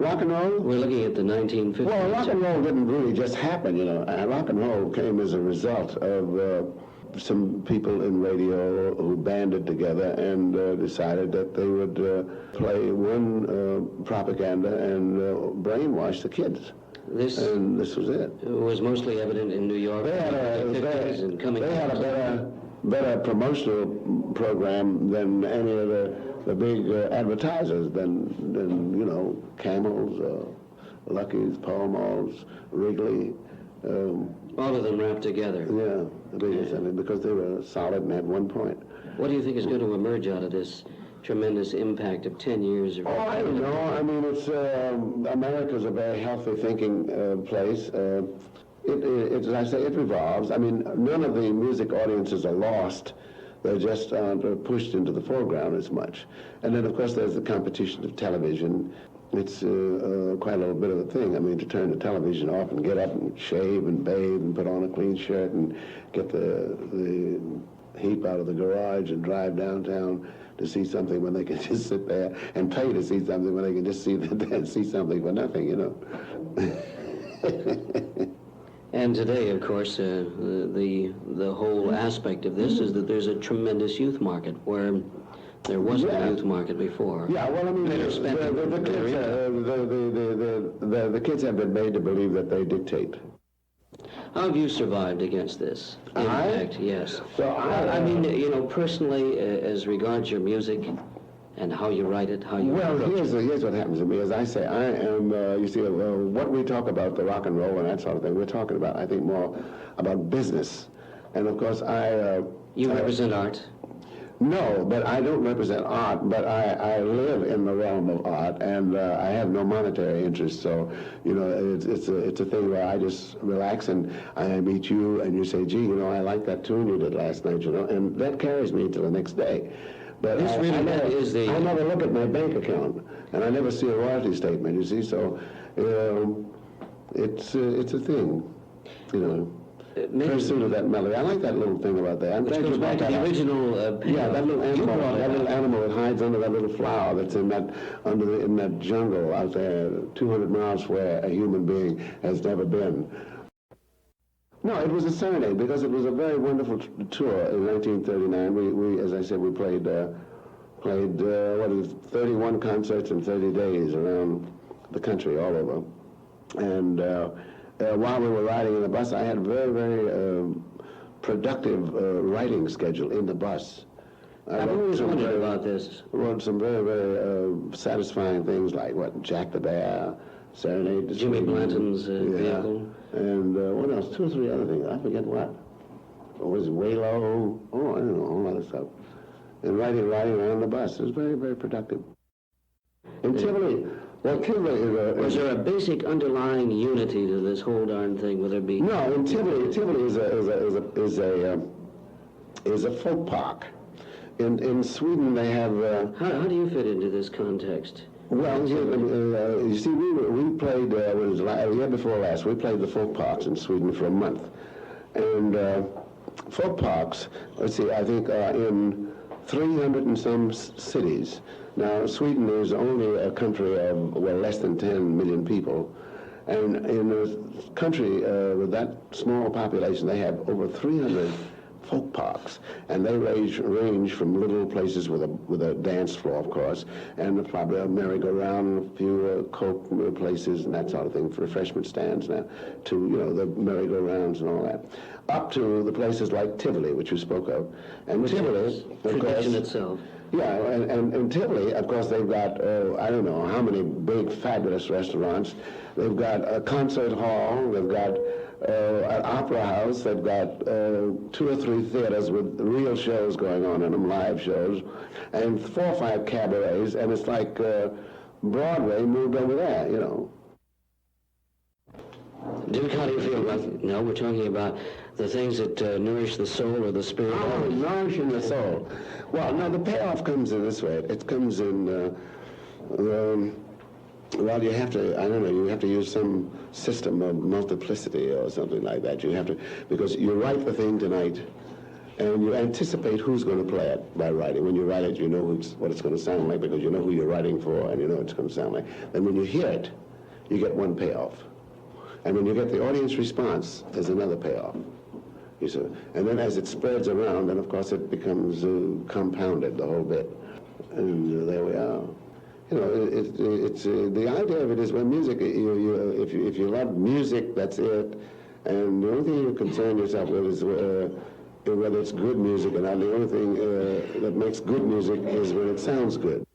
Rock and roll? We're looking at the 1950s. Well, rock and roll didn't really just happen, you know. Rock and roll came as a result of some people in radio who banded together and decided that they would play one propaganda and brainwash the kids. And this was it. It was mostly evident in New York. They had a better promotional program than any of the big advertisers, than you know, Camels, Lucky's, Pall Malls, Wrigley. All of them wrapped together. Yeah, the biggest, I mean, because they were solid and had 1 point. What do you think is going to emerge out of this tremendous impact of 10 years? Of I don't know. I mean, it's America's a very healthy thinking place. As I say, it revolves. I mean, none of the music audiences are lost. They're just pushed into the foreground as much. And then, of course, there's the competition of television. It's quite a little bit of a thing. I mean, to turn the television off and get up and shave and bathe and put on a clean shirt and get the heap out of the garage and drive downtown to see something when they can just sit there, and pay to see something when they can just see something for nothing, you know. And today, of course, the whole aspect of this is that there's a tremendous youth market where there wasn't a youth market before. Yeah, well, I mean, the kids have been made to believe that they dictate. How have you survived against this impact? Yes. Well, I mean, you know, personally, as regards your music and how you write it, how you here's what happens to me. As I say, I am, you see, what we talk about, the rock and roll and that sort of thing, we're talking about, I think, more about business. And, of course, you represent art? No, but I don't represent art, but I live in the realm of art, and I have no monetary interest, so, you know, it's a thing where I just relax, and I meet you, and you say, gee, you know, I like that tune you did last night, you know, and that carries me to the next day. But I never look at my bank account, and I never see a royalty statement, you see, so it's a thing, you know. Pursuit of that melody. I like that little thing about that. I'm Which goes back to the original payoff. That little animal that hides under that little flower that's in that jungle out there, 200 miles where a human being has never been. No, it was a serenade because it was a very wonderful tour in 1939. We as I said, we played 31 concerts in 30 days around the country, all over, and. While we were riding in the bus, I had a very, very productive writing schedule in the bus. I've always wondered about this. I wrote some very, very satisfying things like, Jack the Bear, Serenade to Jimmy Blanton's vehicle. And what else? 2 or 3 other things. I forget what. It was Waylo. Oh, I don't know, a whole lot of stuff. And riding around the bus. It was very, very productive. In Tivoli. Well, Tivoli is was there a basic underlying unity to this whole darn thing? Would there be? No, in Tivoli is a folk park. In Sweden, they have. How do you fit into this context? Well, you see, we played the year before last. We played the folk parks in Sweden for a month, and folk parks. Let's see, I think in 300 and some cities. Now, Sweden is only a country of, less than 10 million people. And in a country with that small population, they have over 300 folk parks. And they range from little places with a dance floor, of course, and probably a merry-go-round, a few Coke places and that sort of thing, for refreshment stands now, to, you know, the merry-go-rounds and all that, up to the places like Tivoli, which you spoke of. And Tivoli, of course, itself. Yeah, and Tivoli, of course, they've got, I don't know how many big, fabulous restaurants. They've got a concert hall, they've got an opera house, they've got 2 or 3 theaters with real shows going on in them, live shows, and 4 or 5 cabarets, and it's like Broadway moved over there, you know. Duke, how do you feel about, no, we're talking about the things that nourish the soul or the spirit? Oh, nourishing the soul. Well, no, the payoff comes in this way. It comes in, well, you have to, I don't know, you have to use some system of multiplicity or something like that. You have to, because you write the thing tonight, And you anticipate who's going to play it by writing. When you write it, you know what it's going to sound like because you know who you're writing for and you know what it's going to sound like. Then when you hear it, you get one payoff. And when you get the audience response, there's another payoff. You see? And then as it spreads around, then of course it becomes compounded, the whole bit. And there we are. You know, it's the idea of it is when music, if you love music, that's it. And the only thing you concern yourself with is whether it's good music or not. The only thing that makes good music is when it sounds good.